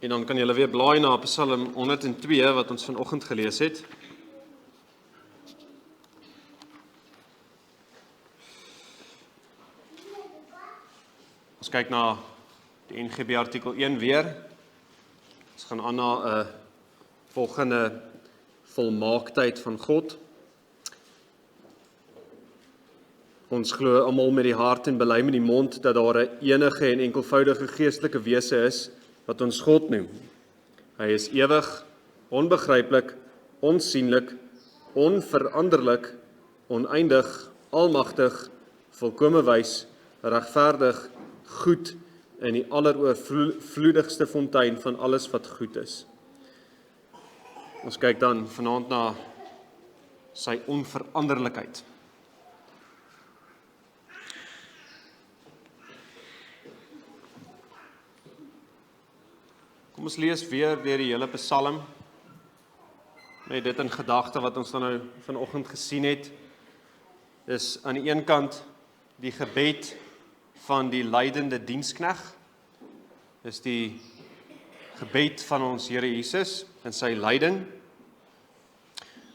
En dan kan julle weer blaai na Psalm 102 wat ons vanoggend gelees het. Ons kyk na die NGB artikel 1 weer. Ons gaan aan na 'n volgende volmaaktheid van God. Ons glo almal met die hart en bely met die mond dat daar 'n enige en enkelvoudige geestelike wese is wat ons God noem. Hy is ewig, onbegryplik, onsienlik, onveranderlik, oneindig, almagtig, volkome wys, regverdig, goed in die alleroorvloedigste fontein van alles wat goed is. Ons kyk dan vanaand na sy onveranderlikheid. Kom ons lees weer deur die hele Psalm, met dit in gedagte wat ons dan nou vanoggend gesien het, is aan die een kant die gebed van die lydende dienskneg, is die gebed van ons Here Jesus in sy lyding,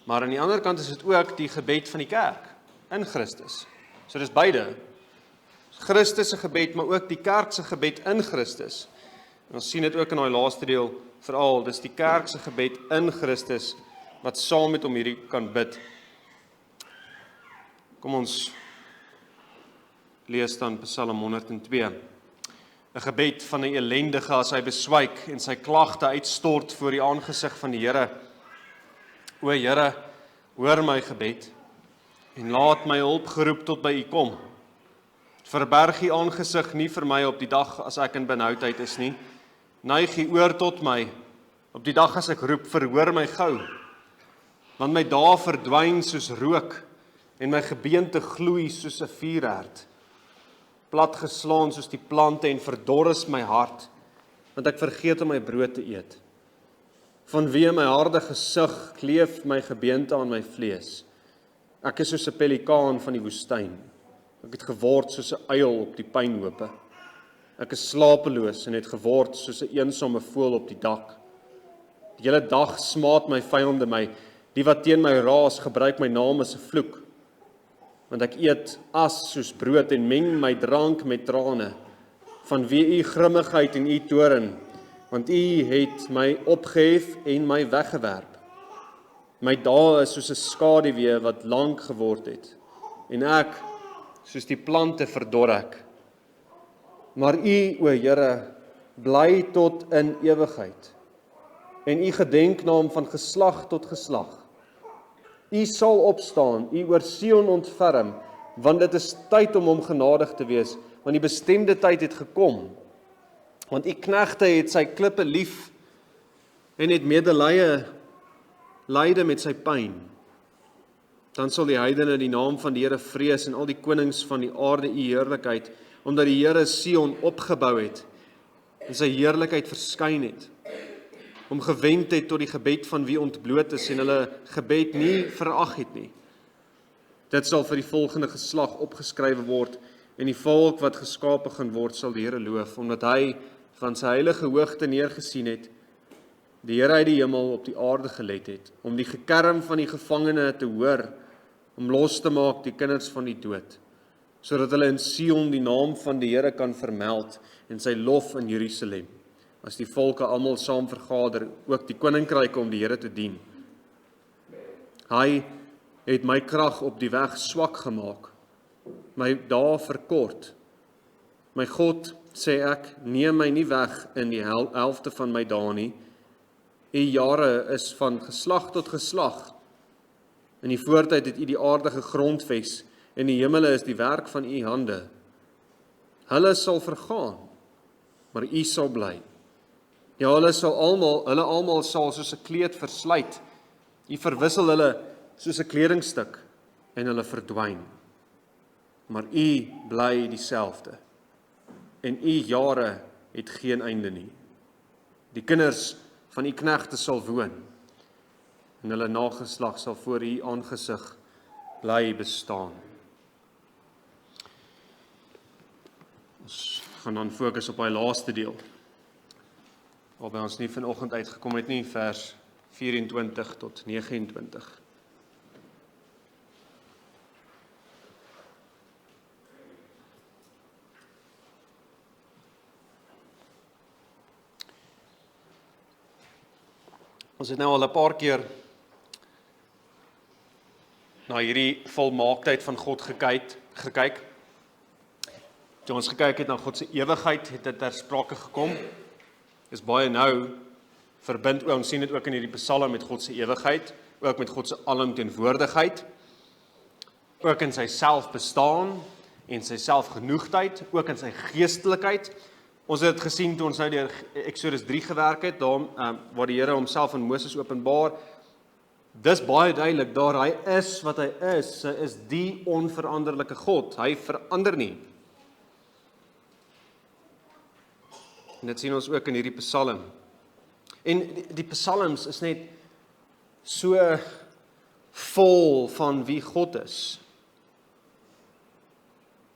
maar aan die ander kant is dit ook die gebed van die kerk in Christus. So dis beide, Christus se gebed, maar ook die kerk se gebed in Christus. En ons sien dit ook in daai laaste deel, veral, dis die kerk se gebed in Christus, wat saam met hom hierdie kan bid. Kom ons lees dan Psalm 102. 'n gebed van 'n elendige as hy beswyk en sy klagte uitstort voor die aangesig van die Here. O Here, hoor my gebed en laat my hulp geroep tot by U kom. Verberg U aangesig nie vir my op die dag as ek in benoudheid is nie. Neig U oor tot my op die dag as ek roep, verhoor my gou. Want my dae verdwyn soos rook en my gebeente gloei soos 'n vuurherd. Plat geslaan soos die plante en verdor is my hart, want ek vergeet om my brood te eet. Vanweë my harde gesig kleef my gebeente aan my vlees. Ek is soos 'n pelikaan van die woestyn. Ek het geword soos 'n uil op die pynhope. Ek is slapeloos en het geword soos 'n eensame voël op die dak. Die hele dag smaat my vyande my, die wat teen my raas gebruik my naam as 'n vloek. Want ek eet as soos brood en meng my drank met trane, vanweë U grimmigheid en U toorn, want U het my opgehef en my weggewerp. My dae is soos 'n skaduwee wat lank geword het, en ek, soos die plante verdor ek. Maar U, o Here, bly tot in ewigheid, en U gedenknaam van geslag tot geslag. U sal opstaan, U oor Sion ontferm, want dit is tyd om hom genadig te wees, want die bestemde tyd het gekom. Want U knegte het sy klippe lief, en het medelee lyde met sy pyn. Dan sal die heidene die naam van die Here vrees, en al die konings van die aarde U heerlikheid, omdat die Here Sion opgebou het, en sy heerlikheid verskyn het, om gewend het tot die gebed van wie ontbloot is, en hulle gebed nie verag het nie. Dit sal vir die volgende geslag opgeskrywe word, en die volk wat geskape gaan word, sal die Here loof, omdat hy van sy heilige hoogte neergesien het, die Here uit die hemel op die aarde gelet het, om die gekerm van die gevangene te hoor, om los te maak die kinders van die dood, sodat hulle in Sion die naam van die Here kan vermeld, en sy lof in Jerusalem, as die volke almal saam vergader, ook die koninkryke om die Here te dien. Hy het my krag op die weg swak gemaak, my dae verkort. My God, sê ek, neem my nie weg in die helfte van my dae nie. U jare is van geslag tot geslag. In die voortyd het U die aarde gegrondves, en die hemele is die werk van U hande. Hulle sal vergaan, maar U sal bly. Ja, hulle almal sal soos 'n kleed verslyt. U verwissel hulle soos 'n kledingstuk, en hulle verdwyn. Maar U bly dieselfde, en U jare het geen einde nie. Die kinders van U knegte sal woon, en hulle nageslag sal voor U aangesig bly bestaan. Ons gaan dan fokus op daai laaste deel. Waarby ons nie vanoggend uitgekom het nie, vers 24 tot 29. Ons het nou al 'n paar keer na hierdie volmaaktheid van God gekyk. Toe ons gekyk het na God se ewigheid, het dit ter sprake gekom. Is baie nou verbind, ons sien dit ook in hierdie Psalm met God se ewigheid, ook met God se alomteenwoordigheid, ook in sy selfbestaan en sy selfgenoegdheid, ook in sy geestelikheid. Ons het dit gesien toe ons nou deur Exodus 3 gewerk het, daar waar die Here homself aan Moses openbaar. Dis baie duidelik, daar hy is wat hy is die onveranderlike God. Hy verander nie. En dit sien ons ook in hierdie Psalm. En die Psalms is net so vol van wie God is.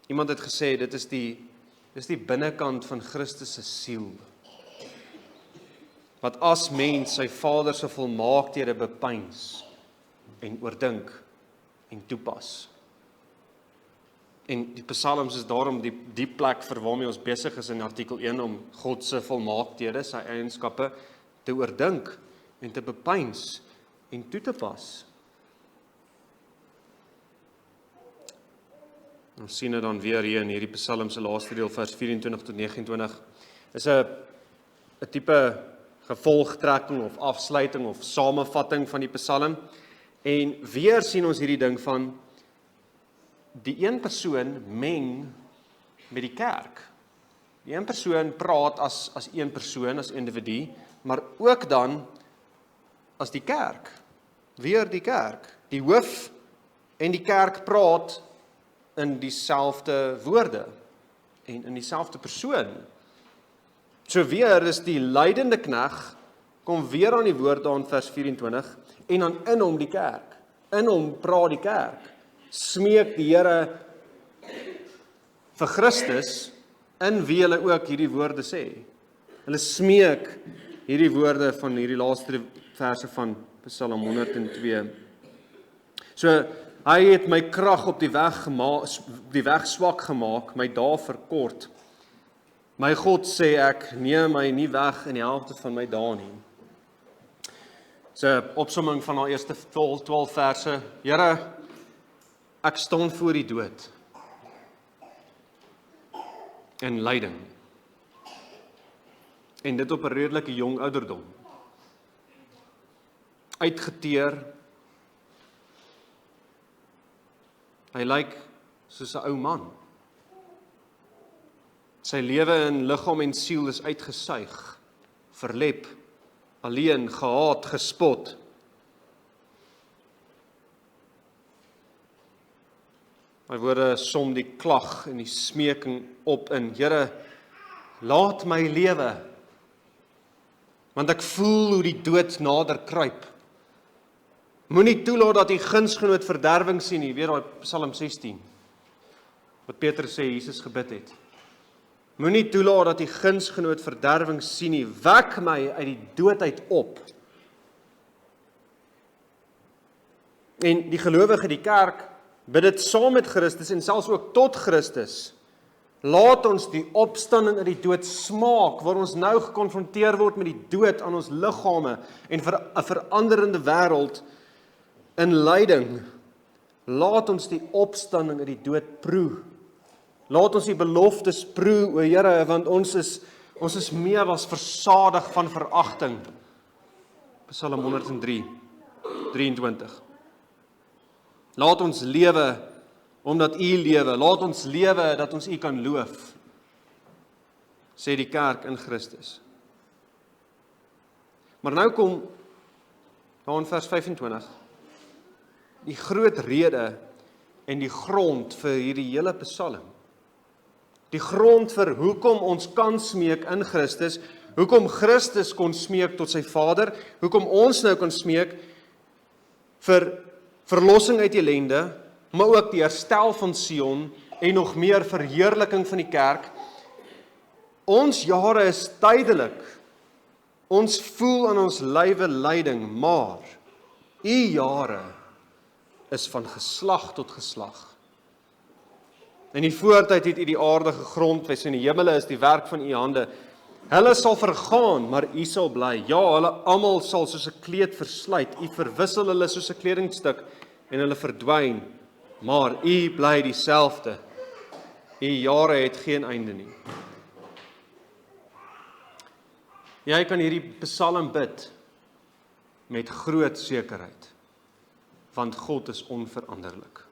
Iemand het gesê, dit is die binnekant van Christus se siel. Wat as mens sy Vader se volmaaktheden bepeins en oordink en toepas. En die Psalms is daarom die plek vir waarmee ons besig is in artikel 1 om God se volmaaktheden, sy eienskappe te oordink en te bepeins en toe te pas. Ons sien dit dan weer hier in hierdie Psalm se laaste deel, vers 24 tot 29. Is 'n tipe gevolgtrekking of afsluiting of samevatting van die Psalm. En weer sien ons hierdie ding van die een persoon meng met die kerk. Die een persoon praat as een persoon, as individu, maar ook dan as die kerk. Weer die kerk. Die hoof en die kerk praat in dieselfde woorde en in dieselfde persoon. So weer is die lydende knegt, kom weer aan die woord daar in vers 24, en dan in hom die kerk. In hom praat die kerk. Smeek die Here vir Christus, in wie hulle ook hierdie woorde sê. Hulle smeek hierdie woorde van hierdie laaste verse van Psalm 102. So, hy het my krag op die weg swak gemaak, my dae verkort. My God sê ek, neem my nie weg in die helfte van my dae nie. So, opsomming van haar eerste 12 verse. Here, ek staan voor die dood en lyding. En dit op 'n redelike jong ouderdom. Uitgeteer. Hy lyk soos 'n ou man. Sy lewe in liggaam en siel is uitgesuig, verlep, alleen, gehaat, gespot. My woorde som die klag en die smeeking op in, Here, laat my lewe, want ek voel hoe die dood nader kruip. Moenie toelaat dat die gunsgenoot verderwing sien nie, weer daai Psalm 16, wat Petrus sê Jesus gebid het. Moenie toelaat dat die gunsgenoot verderwing sien nie, wek my uit die doodheid op. En die gelowige, die kerk, bid dit saam met Christus en selfs ook tot Christus. Laat ons die opstanding uit die dood smaak, waar ons nou gekonfronteer word met die dood aan ons liggame en vir 'n veranderende wêreld in lyding. Laat ons die opstanding uit die dood proe. Laat ons die beloftes proe, o Here, want ons is meer as versadig van veragting. Psalm 103, 23. Laat ons lewe, omdat U lewe. Laat ons lewe, dat ons U kan loof, sê die kerk in Christus. Maar nou kom, daar in vers 25, die groot rede en die grond vir hierdie hele Psalm. Die grond vir hoekom ons kan smeek in Christus, hoekom Christus kon smeek tot sy Vader, hoekom ons nou kan smeek vir verlossing uit ellende, maar ook die herstel van Sion en nog meer verheerliking van die kerk. Ons jare is tydelik. Ons voel aan ons lywe lyding, maar u jare is van geslag tot geslag. In die voortyd het u die aarde gegrondves en die hemele is die werk van u hande. Hulle sal vergaan, maar u sal bly. Ja, hulle almal sal soos 'n kleed versluit. U verwissel hulle soos 'n kledingstuk en hulle verdwyn, maar u bly dieselfde. U jare het geen einde nie. Jy kan hierdie Psalm bid met groot sekerheid, want God is onveranderlik.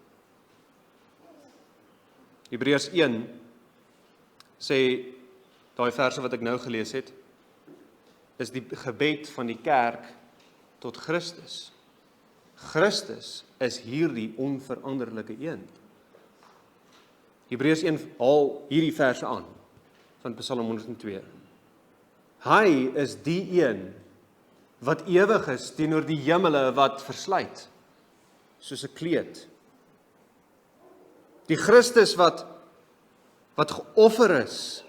Hebreërs 1 sê, daai verse wat ek nou gelees het, is die gebed van die kerk tot Christus. Christus is hierdie onveranderlike een. Hebreërs 1 haal hierdie verse aan van Psalm 102. Hy is die een wat ewig is teenoor die hemele wat versluit, soos 'n kleed. Die Christus wat geoffer is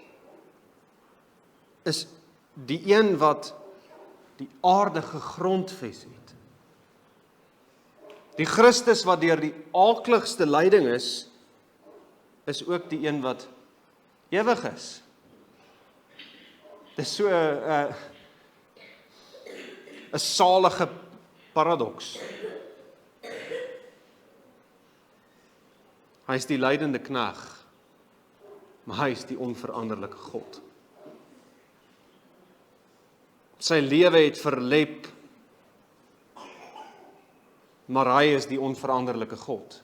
die een wat die aarde gegrondves het. Die Christus wat deur die aakligste lyding is ook die een wat ewig is. Dit is so 'n salige paradoks. Hy is die lydende knegg, maar hy is die onveranderlike God. Sy lewe het verlep, maar hy is die onveranderlike God.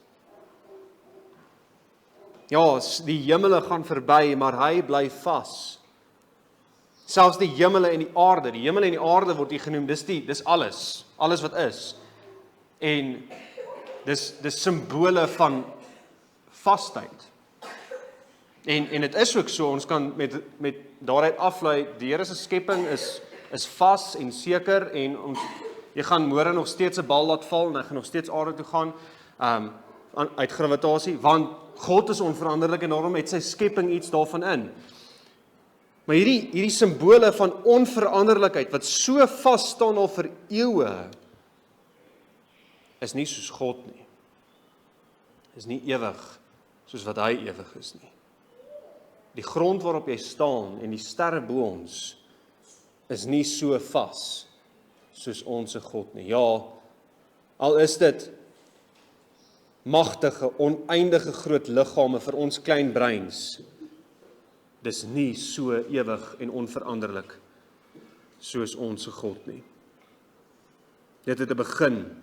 Ja, die hemele gaan verby, maar hy bly vas. Selfs die hemele en die aarde word hier genoem, dis alles wat is. En dis simbole van vastheid. En dit is ook so, ons kan met daaruit aflei, die Here se skepping is vas en seker, en jy gaan môre nog steeds 'n bal laat val, en hy gaan nog steeds aarde toe gaan, uit gravitasie, want God is onveranderlik, en daarom het sy skepping iets daarvan in. Maar hierdie simbole van onveranderlikheid, wat so vas staan al vir eeue, is nie soos God nie. Is nie ewig, soos wat hy ewig is nie. Die grond waarop jy staan, en die sterre bo ons, is nie so vas, soos ons God nie. Ja, al is dit magtige, oneindige groot liggame vir ons klein breins, dis nie so ewig en onveranderlik soos ons God nie. Dit het 'n begin,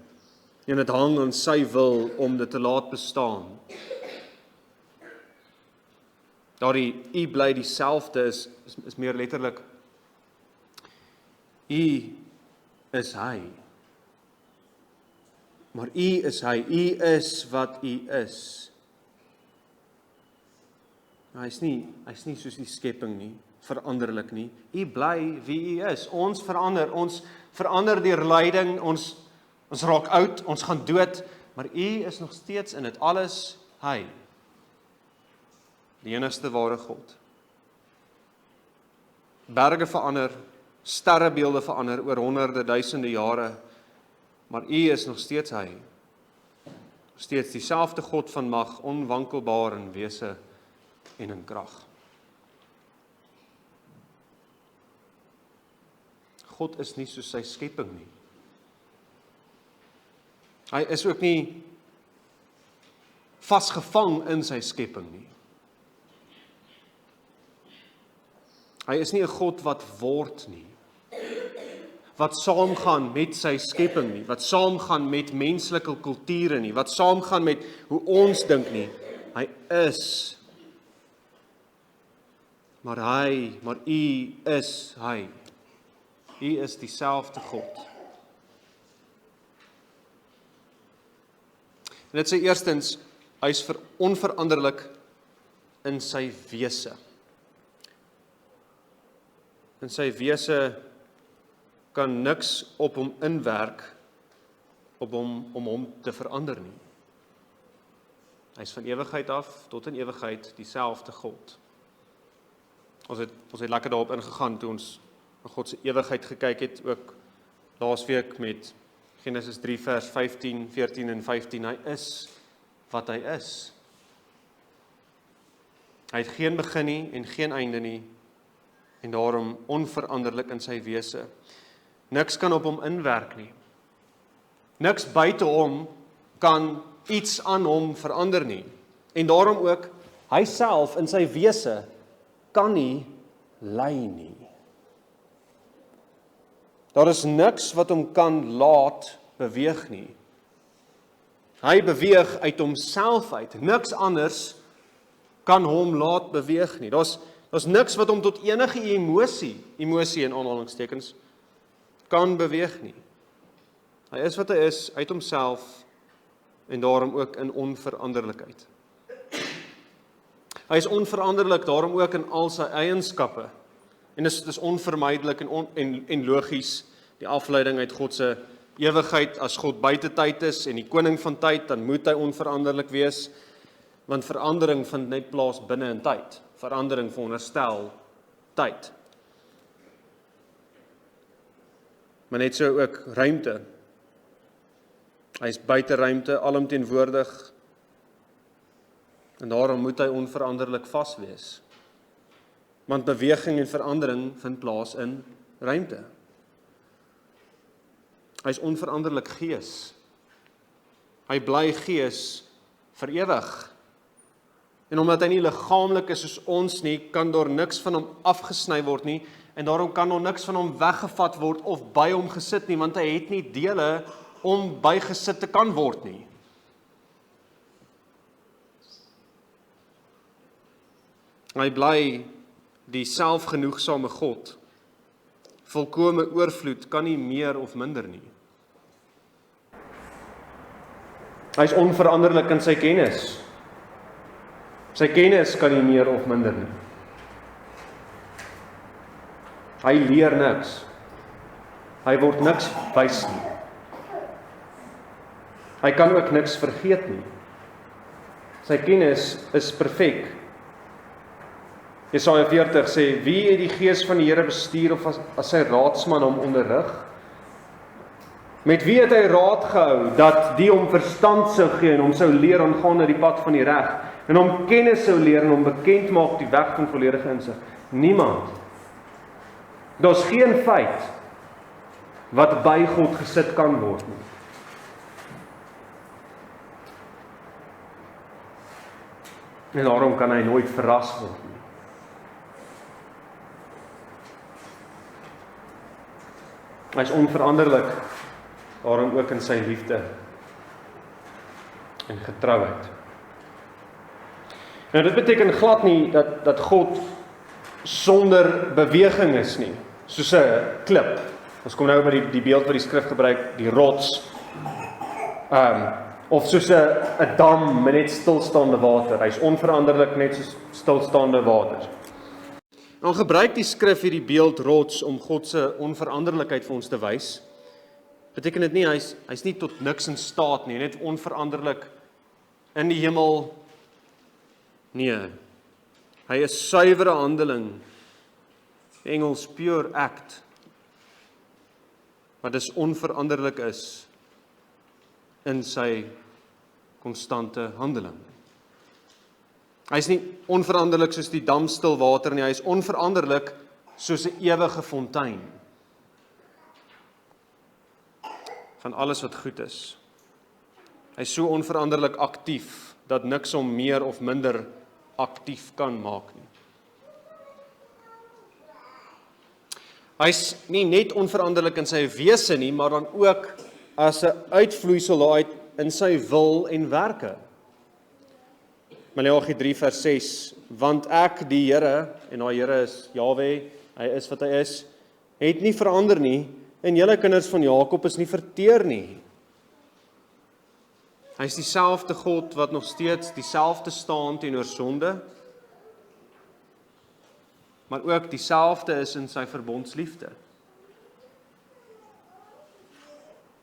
en dit hang aan sy wil om dit te laat bestaan. Daardie u bly dieselfde is meer letterlik, u is hy. Maar u is hy, u is wat u is. Hy's nie soos die skepping nie, veranderlik nie. U bly wie u is. Ons verander deur lyding, ons raak oud, ons gaan dood, maar u is nog steeds in dit alles hy. Die enigste ware God. Berge verander, sterrebeelde verander oor honderde, duisende jare, maar u is nog steeds hy. Steeds dieselfde God van mag, onwankelbaar in wese en in krag. God is nie soos sy skepping nie. Hy is ook nie vasgevang in sy skepping nie. Hy is nie 'n God wat word nie, wat saamgaan met sy skepping nie, wat saamgaan met menslike kulture nie, wat saamgaan met hoe ons dink nie. Hy is. Maar u is hy. U is dieselfde God. En dit sê eerstens, hy is onveranderlik in sy wese. In sy wese kan niks op hom inwerk om hom te verander nie. Hy is van ewigheid af tot in ewigheid dieselfde God. Ons het lekker daarop ingegaan toe ons na God se ewigheid gekyk het, ook laasweek met Genesis 3 vers 15, 14 en 15, hy is wat hy is. Hy het geen begin nie en geen einde nie, en daarom onveranderlik in sy wese. Niks kan op hom inwerk nie. Niks buite hom kan iets aan hom verander nie. En daarom ook, hy self in sy wese kan nie ly nie. Daar is niks wat hom kan laat beweeg nie. Hy beweeg uit homself uit. Niks anders kan hom laat beweeg nie. Daar's niks wat hom tot enige emosie in aanhalingstekens, kan beweeg nie. Hy is wat hy is, uit homself, en daarom ook in onveranderlikheid. Hy is onveranderlik, daarom ook in al sy eienskappe. En dit is onvermydelik en logies, die afleiding uit God se ewigheid. As God buite tyd is en die koning van tyd, dan moet hy onveranderlik wees, want verandering vind net plaas binne in tyd. Verandering veronderstel tyd. Maar net so ook ruimte. Hy is buite ruimte, alomteenwoordig, en daarom moet hy onveranderlik vas wees. Want beweging en verandering vind plaas in ruimte. Hy is onveranderlik gees. Hy bly gees vir ewig. En omdat hy nie liggaamlik is soos ons nie, kan daar niks van hom afgesny word nie, en daarom kan daar niks van hom weggevat word of by hom gesit nie, want hy het nie dele om bygesit te kan word nie. Hy bly die selfgenoegsame God. Volkome oorvloed kan nie meer of minder nie. Hy is onveranderlik in sy kennis. Sy kennis kan nie meer of minder nie. Hy leer niks. Hy word niks wys nie. Hy kan ook niks vergeet nie. Sy kennis is perfek. Jesaja 40 sê, wie het die gees van die Here bestuur of as sy raadsman hom onderrig? Met wie het hy raad gehou, dat die hom verstand sou gee en hom sou leer aangaande die pad van die reg, en hom kennis sou leer en hom bekend maak die weg van volledige insig? Niemand. Daar's geen feit wat by God gesit kan word nie. En daarom kan hy nooit verras word nie. Hy is onveranderlik, daarom ook in sy liefde en getrouheid. Nou dit beteken glad nie dat God sonder beweging is nie, soos 'n klip. Ons kom nou by die beeld wat die skrif gebruik, die rots, of soos 'n dam met net stilstaande water. Hy is onveranderlik net soos stilstaande water. Nou gebruik die skrif hierdie beeld rots om God se onveranderlikheid vir ons te wys. Beteken dit nie hy's nie tot niks in staat nie, net onveranderlik in die hemel. Nee. Hy is suiwere handeling. Engels pure act. Wat dus onveranderlik is in sy konstante handeling. Hy is nie onveranderlik soos die dam stil water nie, hy is onveranderlik soos 'n ewige fontein van alles wat goed is. Hy is so onveranderlik aktief dat niks hom meer of minder aktief kan maak nie. Hy is nie net onveranderlik in sy wese nie, maar dan ook as 'n uitvloeisel daaruit in sy wil en werke. Maleagi 3 vers 6, want ek die Here, en daai Here is Jahwe, hy is wat hy is, het nie verander nie, en julle kinders van Jakob is nie verteer nie. Hy is dieselfde God wat nog steeds dieselfde staan teenoor sonde, maar ook dieselfde is in sy verbondsliefde.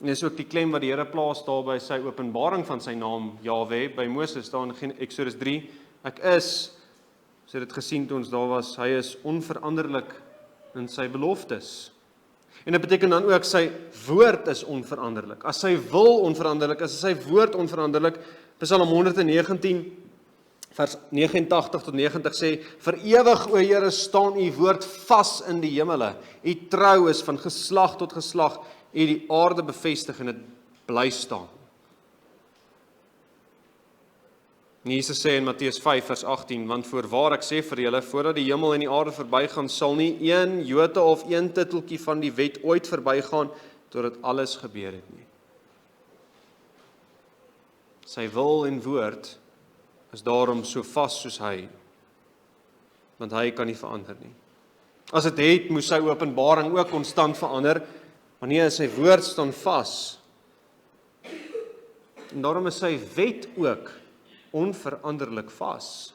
En dis ook die klem wat die Here plaas daar by sy openbaring van sy naam Jahwe by Moses daar in Exodus 3. Ek is, so dit gesien toe ons daar was, hy is onveranderlik in sy beloftes. En dit beteken dan ook sy woord is onveranderlik. As sy wil onveranderlik is, sy woord onveranderlik. Psalm 119 vers 89 tot 90 sê, vir ewig, o Here, staan u woord vas in die hemele. U trou is van geslag tot geslag, u die aarde bevestig en dit bly staan. Jesus sê in Matteus 5 vers 18, want voorwaar ek sê vir julle, voordat die hemel en die aarde verbygaan, sal nie een jota of een titeltjie van die wet ooit verbygaan, totdat alles gebeur het nie. Sy wil en woord is daarom so vas soos hy, want hy kan nie verander nie. As dit het, moes sy openbaring ook konstant verander, maar nee, sy woord staan vas. En daarom is sy wet ook onveranderlik vas.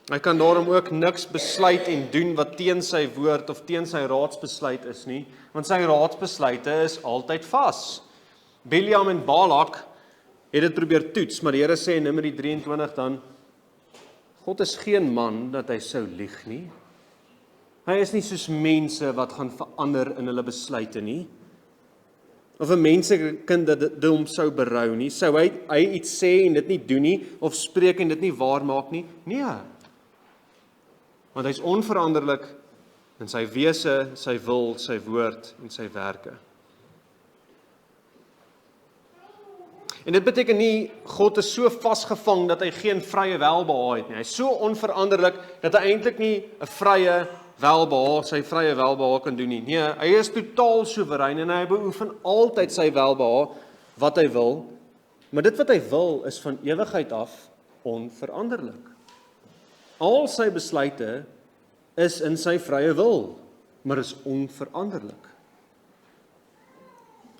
Hy kan daarom ook niks besluit en doen wat teen sy woord of teen sy raadsbesluit is nie, want sy raadsbesluite is altyd vas. Biljam en Balak het dit probeer toets, maar die Here sê in Numeri 23 dan, God is geen man dat hy sou lieg nie. Hy is nie soos mense wat gaan verander in hulle besluite nie. Of 'n mensekind dit hom sou berou nie, sou hy iets sê en dit nie doen nie, of spreek en dit nie waar maak nie? Nee. Want hy is onveranderlik in sy wese, sy wil, sy woord en sy werke. En dit beteken nie, God is so vasgevang dat hy geen vrye welbehae het nie. Hy is so onveranderlik dat hy eintlik nie 'n sy vrye welbehae kan doen nie. Nee, hy is totaal soewerein en hy beoefen altyd sy welbehae wat hy wil. Maar dit wat hy wil is van ewigheid af onveranderlik. Al sy besluite is in sy vrye wil, maar is onveranderlik.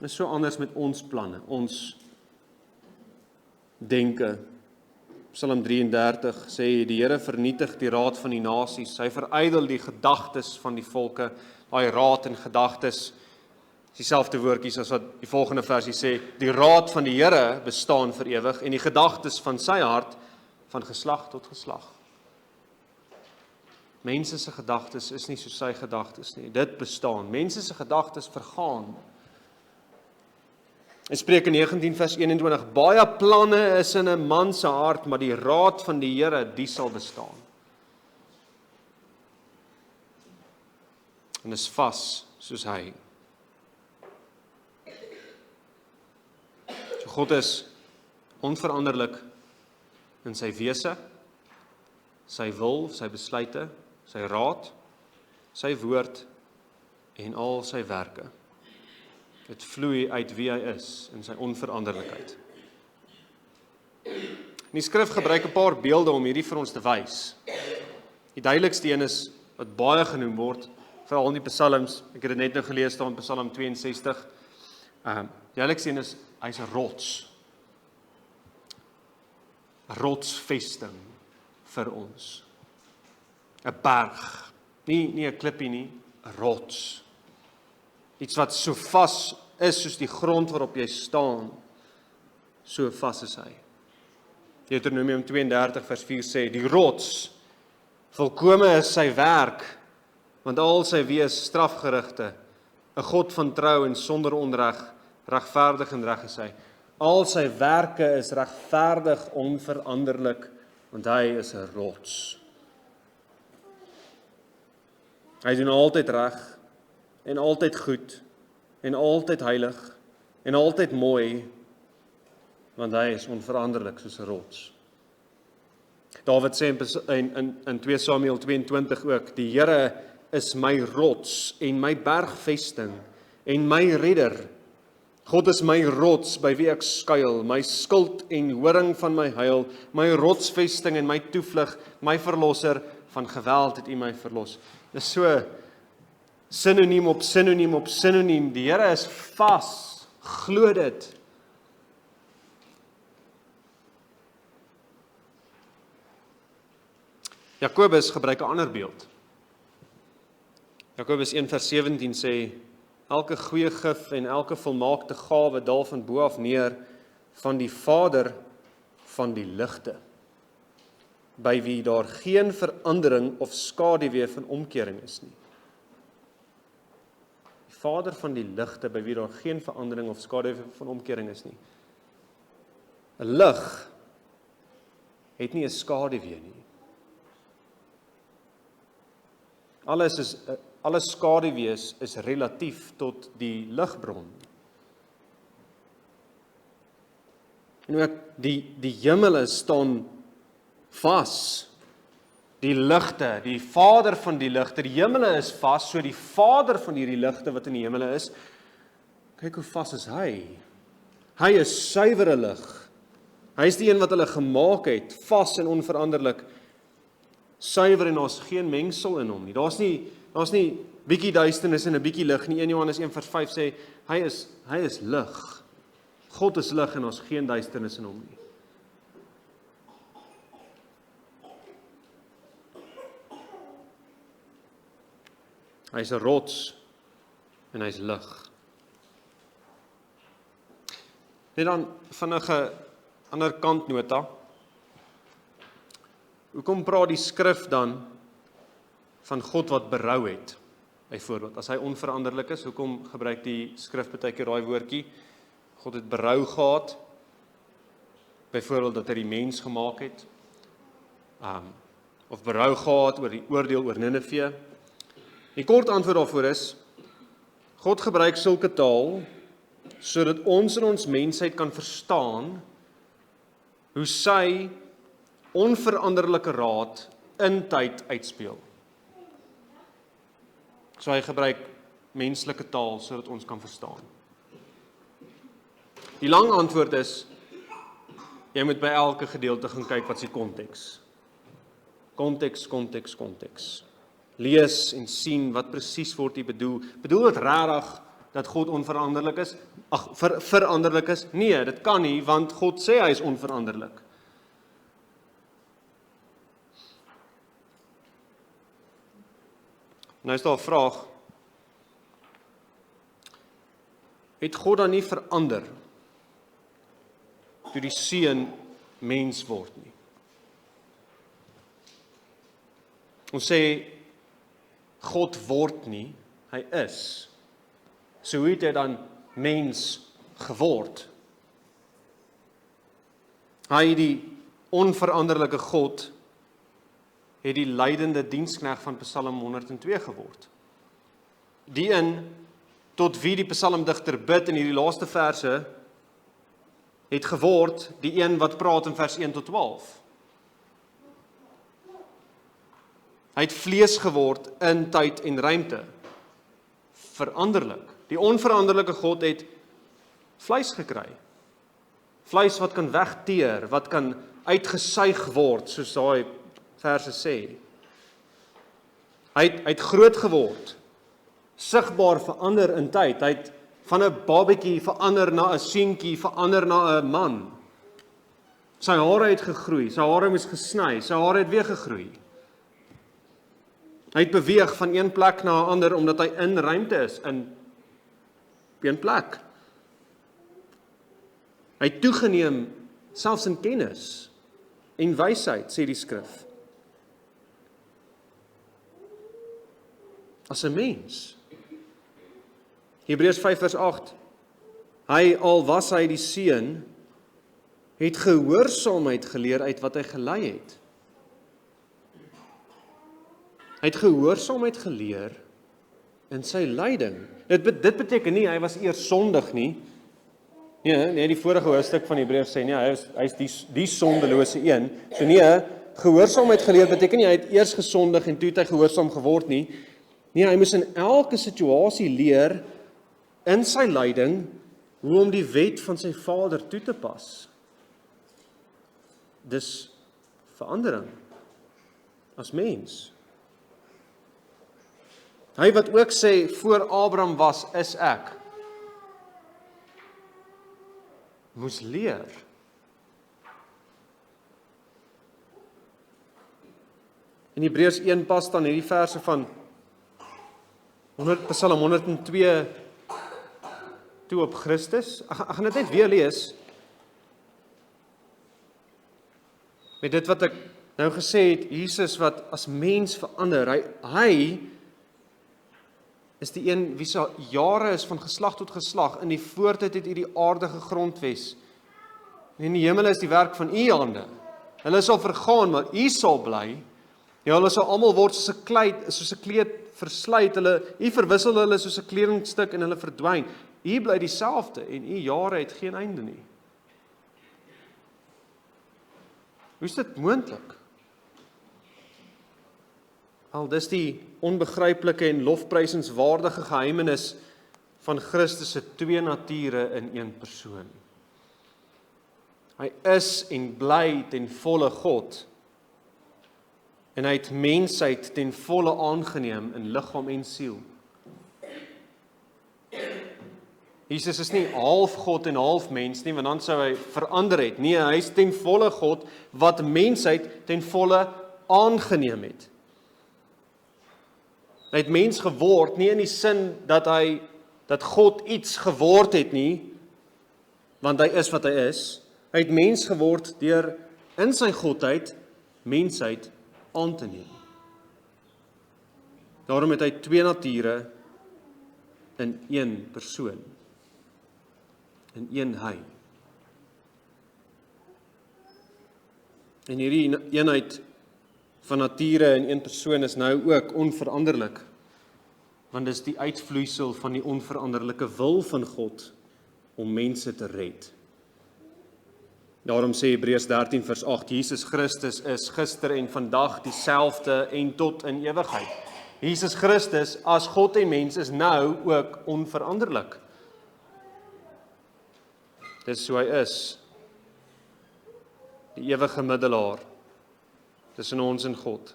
Dit is so anders met ons planne, ons denke. Psalm 33 sê, die Here vernietig die raad van die nasies, hy verydel die gedagtes van die volke, daai raad en gedagtes, dieselfde woordjies as wat die volgende versie sê, die raad van die Here bestaan vir ewig, en die gedagtes van sy hart van geslag tot geslag. Mense se gedagtes is nie soos sy gedagtes nie, dit bestaan. Mense se gedagtes vergaan. In Spreuke 19 vers 21, baie planne is in 'n man se hart, maar die raad van die Here, die sal bestaan. En is vas soos hy. So God is onveranderlik in sy wese, sy wil, sy besluite, sy raad, sy woord en al sy werke. Dit vloei uit wie hy is in sy onveranderlikheid. Die skrif gebruik 'n paar beelde om hierdie vir ons te wys. Die duidelikste een is wat baie genoem word, veral in die psalms. Ek het dit net nou gelees staan in Psalm 62. Die duidelikste een is hy's 'n rots. 'n Rotsvesting vir ons. 'n Berg, nie 'n klippie nie, 'n rots. Iets wat so vas is soos die grond waarop jy staan, so vas is hy. Deuteronomium 32 vers 4 sê, die rots, volkome is sy werk, want al sy wees strafgerigte, 'n God van trou en sonder onreg, regverdig en reg is hy. Al sy werke is regverdig, onveranderlik, want hy is 'n rots. Hy doen altyd reg, en altyd goed, en altyd heilig, en altyd mooi, want hy is onveranderlik soos 'n rots. Dawid sê in 2 Samuel 22 ook, die Here is my rots, en my bergvesting, en my redder. God is my rots, by wie ek skuil, my skild en horing van my heil, my rotsvesting en my toevlug, my verlosser, van geweld het U my verlos. Dis so sinoniem op sinoniem op sinoniem, die Here is vas, glo dit. Jakobus gebruik 'n ander beeld. Jakobus 1 vers 17 sê, elke goeie gif en elke volmaakte gawe daal van bo af neer van die Vader van die ligte. by wie daar geen verandering of skaduwee van omkering is nie. Die Vader van die ligte, by wie daar geen verandering of skaduwee van omkering is nie. 'n Lig het nie 'n skaduwee nie. Alle skaduwees is relatief tot die ligbron. En ook die hemele staan vas. Die ligte, die Vader van die ligte, die hemele is vas, so die Vader van hierdie ligte wat in die hemele is, kyk hoe vas is hy. Hy is suiwere lig. Hy is die een wat hulle gemaak het, vas en onveranderlik, suiwer en daar's geen mengsel in hom nie. Daar's nie bietjie duisternis en 'n bietjie lig nie. 1 Johannes 1:5 sê hy is lig. God is lig en daar's geen duisternis in hom nie. Hy's 'n rots en hy's lig. Net dan vinnige ander kantnota. Hoekom praat die skrif dan van God wat berou het? Byvoorbeeld, as hy onveranderlik is, hoekom gebruik die skrif baie keer daai woordjie? God het berou gehad, byvoorbeeld dat hy die mens gemaak het, of berou gehad oor die oordeel oor Ninive. Die kort antwoord daarvoor is, God gebruik sulke taal, sodat ons in ons mensheid kan verstaan, hoe sy onveranderlike raad in tyd uitspeel. So hy gebruik menslike taal, sodat ons kan verstaan. Die lang antwoord is, jy moet by elke gedeelte gaan kyk wat is die konteks. Konteks. Lees en sien wat presies word hier bedoel. Bedoel dit regtig dat God onveranderlik is? Veranderlik is? Nee, dit kan nie, want God sê hy is onveranderlik. Nou is daar 'n vraag. Het God dan nie verander toe die Seun mens word nie? Ons sê God word nie, hy is. So hoe het hy dan mens geword? Hy, die onveranderlike God, het die lydende diensknegt van Psalm 102 geword. Die een tot wie die psalmdigter bid in hierdie laaste verse, het geword die een wat praat in vers 1 tot 12. Hy het vlees geword in tyd en ruimte. Veranderlik. Die onveranderlike God het vleis gekry. Vleis wat kan wegteer, wat kan uitgesuig word, soos daai verse sê. Hy het groot geword, sigbaar verander in tyd. Hy het van 'n babatjie verander na 'n seentjie, verander na 'n man. Sy hare het gegroei, sy hare moes gesny, sy hare het weer gegroei. Hy het beweeg van een plek na 'n ander, omdat hy in ruimte is, in een plek. Hy het toegeneem, selfs in kennis en wysheid, sê die skrif. As 'n mens. Hebreërs 5 vers 8. Hy, al was hy die seun, het gehoorsaamheid geleer uit wat hy gelei het. Hy het gehoorsaamheid geleer in sy lyding. Dit beteken nie, hy was eers sondig nie. Nee, die vorige hoofstuk van Hebreërs sê nie, hy is die sondelose een. So nee, gehoorsaamheid geleer beteken nie, hy het eers gesondig en toe het hy gehoorsaam geword nie. Nee, hy moes in elke situasie leer, in sy lyding, hoe om die wet van sy Vader toe te pas. Dis verandering as mens. Hy wat ook sê, voor Abraham was, is ek, moes leer. In Hebreërs 1 pas dan hierdie verse van Psalm 102 toe op Christus. Ek gaan dit net weer lees. Met dit wat ek nou gesê het, Jesus wat as mens verander, hy is die een wie se jare is van geslag tot geslag, in die voortyd het hierdie aardige grondwes. En die hemel is die werk van u hande. Hulle sal vergaan, maar u sal bly. Ja, hulle sal almal word soos 'n kleed versluit. U verwissel hulle soos 'n kledingstuk en hulle verdwyn. U bly dieselfde en u jare het geen einde nie. Hoe is dit moontlik? Al dis die onbegryplike en lofprysenswaardige geheimenis van Christus se twee nature in een persoon. Hy is en bly ten volle God, en hy het mensheid ten volle aangeneem in liggaam en siel. Jesus is nie half God en half mens nie, want dan sou hy verander het. Nee, hy is ten volle God wat mensheid ten volle aangeneem het. Hy het mens geword, nie in die sin dat God iets geword het nie, want hy is wat hy is. Hy het mens geword deur in sy godheid mensheid aan te neem. Daarom het hy twee nature in een persoon, in een hy. En hierdie eenheid van nature in een persoon is nou ook onveranderlik, want dis die uitvloeisel van die onveranderlike wil van God om mense te red. Daarom sê Hebreërs 13 vers 8, Jesus Christus is gister en vandag dieselfde en tot in ewigheid. Jesus Christus as God en mens is nou ook onveranderlik. Dis hoe hy is, die ewige middelaar tussen ons en God.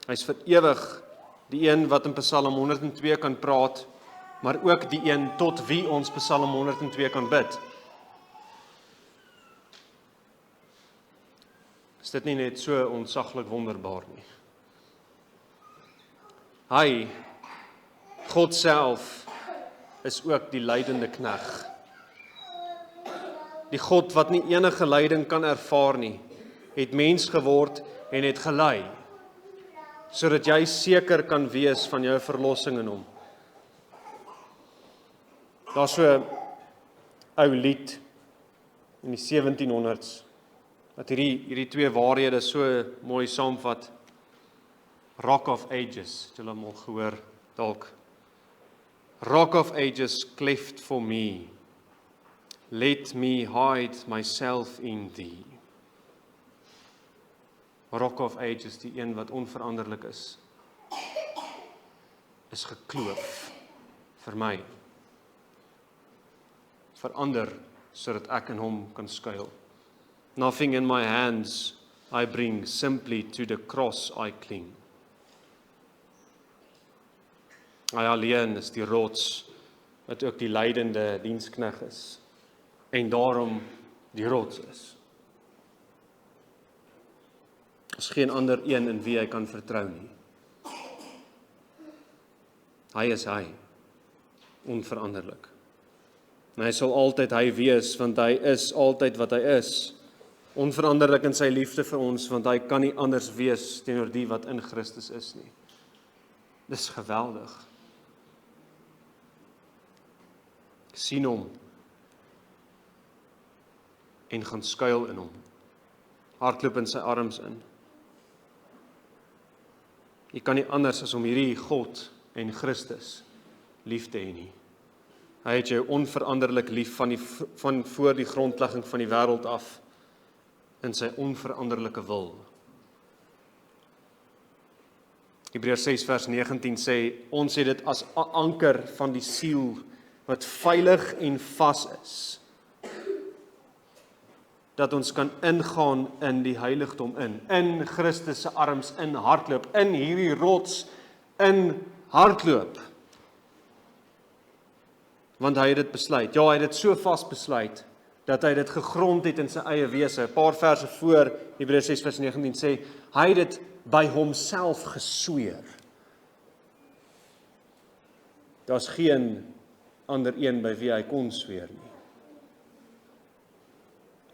Hy is vir ewig die een wat in Psalm 102 kan praat, maar ook die een tot wie ons Psalm 102 kan bid. Is dit nie net so ontsaglik wonderbaar nie? Hy, God self, is ook die lydende knegg. Die God wat nie enige lyding kan ervaar nie, het mens geword en het gelei, sodat jy seker kan wees van jou verlossing in hom. Daar's so 'n ou lied in die 1700s, wat hierdie twee waarhede so mooi saamvat. Rock of Ages, het julle hom al gehoor dalk. Rock of Ages cleft for me, let me hide myself in thee. Rock of Ages, die een wat onveranderlik is gekloof vir my. Verander sodat ek in hom kan skuil. Nothing in my hands I bring, simply to the cross I cling. Hy alleen is die rots wat ook die lydende dienskneg is en daarom die rots is. Is geen ander een in wie hy kan vertrou nie. Hy is hy, onveranderlik. En hy sal altyd hy wees, want hy is altyd wat hy is. Onveranderlik in sy liefde vir ons, want hy kan nie anders wees teenoor die wat in Christus is nie. Dis geweldig. Sien hom en gaan skuil in hom. Hardloop in sy arms in. Jy kan nie anders as om hierdie God en Christus lief te hê nie. Hy het jou onveranderlik lief van voor die grondlegging van die wêreld af in sy onveranderlike wil. Hebreërs 6 vers 19 sê, ons het dit as 'n anker van die siel wat veilig en vas is, dat ons kan ingaan in die heiligdom in Christus se arms in hardloop, in hierdie rots in hardloop. Want hy het dit besluit. Ja, hy het dit so vas besluit dat hy dit gegrond het in sy eie wese. 'n Paar verse voor Hebreërs 6 vers 19 sê, hy het dit by homself gesweer. Daar's geen ander een by wie hy kon sweer nie.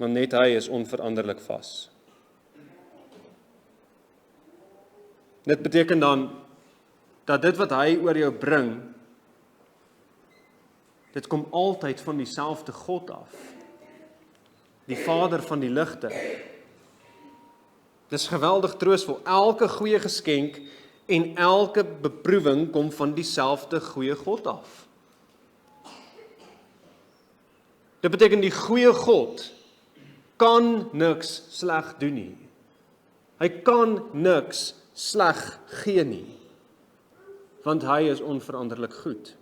want net hy is onveranderlik vas. Dit beteken dan, dat dit wat hy oor jou bring, dit kom altyd van dieselfde God af. Die Vader van die ligte. Dis geweldig troosvol. Elke goeie geskenk en elke beproewing kom van dieselfde goeie God af. Dit beteken die goeie God kan niks sleg doen nie. Hy kan niks sleg gee nie. Want hy is onveranderlik goed.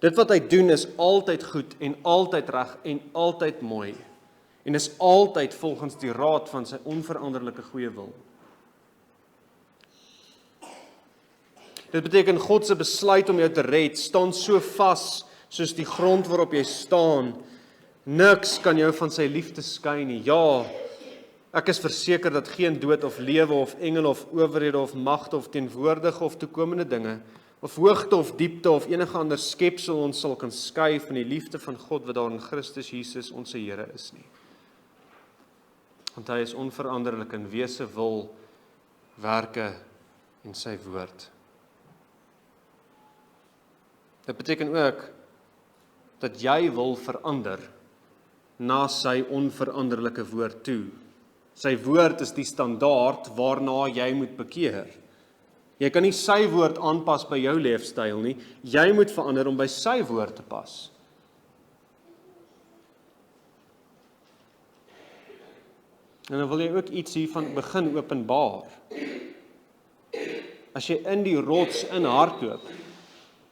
Dit wat hy doen is altyd goed en altyd reg en altyd mooi. En is altyd volgens die raad van sy onveranderlike goeie wil. Dit beteken God se besluit om jou te red staan so vas soos die grond waarop jy staan. Niks kan jou van sy liefde skei nie. Ja, ek is verseker dat geen dood of lewe of engele of owerhede of magte of teenwoordige of toekomende dinge of hoogte of diepte of enige ander skepsel ons sal kan skei van die liefde van God wat daar in Christus Jesus ons Here is nie. Want hy is onveranderlik in wese, wil, werke en sy woord. Dit beteken ook dat jy wil verander na sy onveranderlike woord toe. Sy woord is die standaard waarna jy moet bekeer. Jy kan nie sy woord aanpas by jou leefstyl nie. Jy moet verander om by sy woord te pas. En dan wil jy ook iets hiervan begin openbaar. As jy in die rots inhardloop,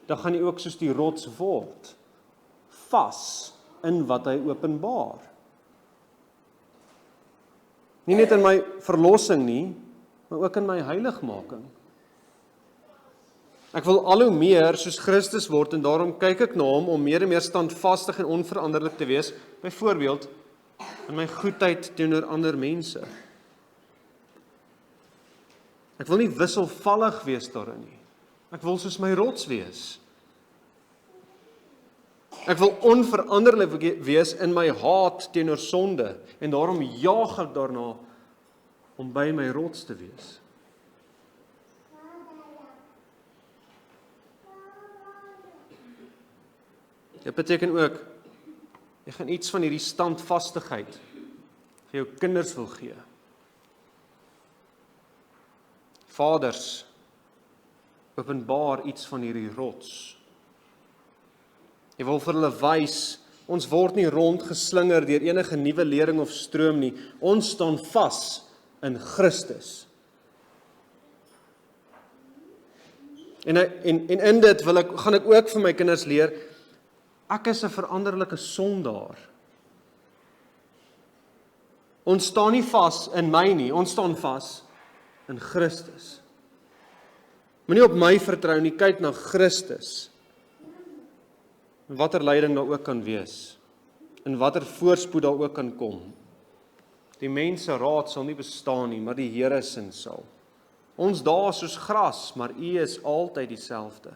dan gaan jy ook soos die rots word, vas in wat hy openbaar. Nie net in my verlossing nie, maar ook in my heiligmaking. Ek wil al hoe meer soos Christus word en daarom kyk ek na hom om meer en meer standvastig en onveranderlik te wees, byvoorbeeld in my goedheid teenoor ander mense. Ek wil nie wisselvallig wees daarin nie. Ek wil soos my rots wees. Ek wil onveranderlik wees in my haat teenoor sonde en daarom jaag ek daarna om by my rots te wees. Dit beteken ook, jy gaan iets van hierdie standvastigheid vir jou kinders wil gee. Vaders, openbaar iets van hierdie rots. Jy wil vir hulle wys, ons word nie rondgeslinger deur enige nuwe lering of stroom nie. Ons staan vas in Christus. En in dit gaan ek ook vir my kinders leer, ek is 'n veranderlike sondaar. Ons staan nie vas in my nie, ons staan vas in Christus. Moenie op my vertrou nie, kyk na Christus. En watter lyding daar ook kan wees, en watter voorspoed daar ook kan kom. Die mense raad sal nie bestaan nie, maar die Here se sal. Ons dae is soos gras, maar U is altyd dieselfde.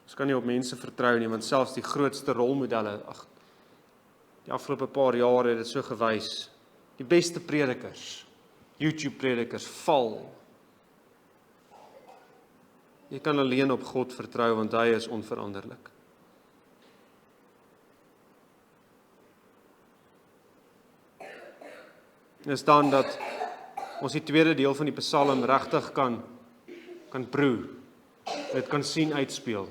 Ons kan nie op mense vertrou nie, want selfs die grootste rolmodelle, die afgelope paar jare het dit so gewys, die beste predikers, YouTube predikers, val. Jy kan alleen op God vertrou, want hy is onveranderlik. Is dan dat ons die tweede deel van die Psalm regtig kan proe, dit kan sien uitspeel.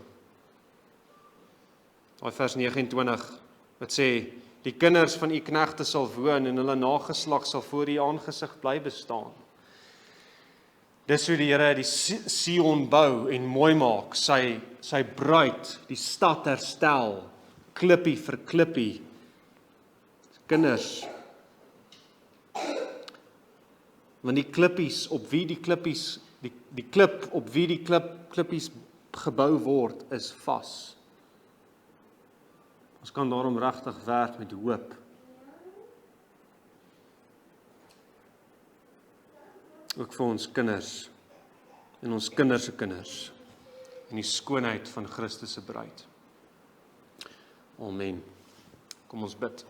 Daai vers 29 wat sê, die kinders van u knegte sal woon en hulle nageslag sal voor u aangesig bly bestaan. Dis hoe die Here die Sion bou en mooi maak, sy bruid, die stad herstel, klippie vir klippie. Kinders, want die klippies op wie die klippies, die klip op wie die klippies gebou word, is vas. Ons kan daarom regtig werk met hoop. Ook vir ons kinders en ons kinders se kinders. en die skoonheid van Christus se bruid. Amen. Kom ons bid.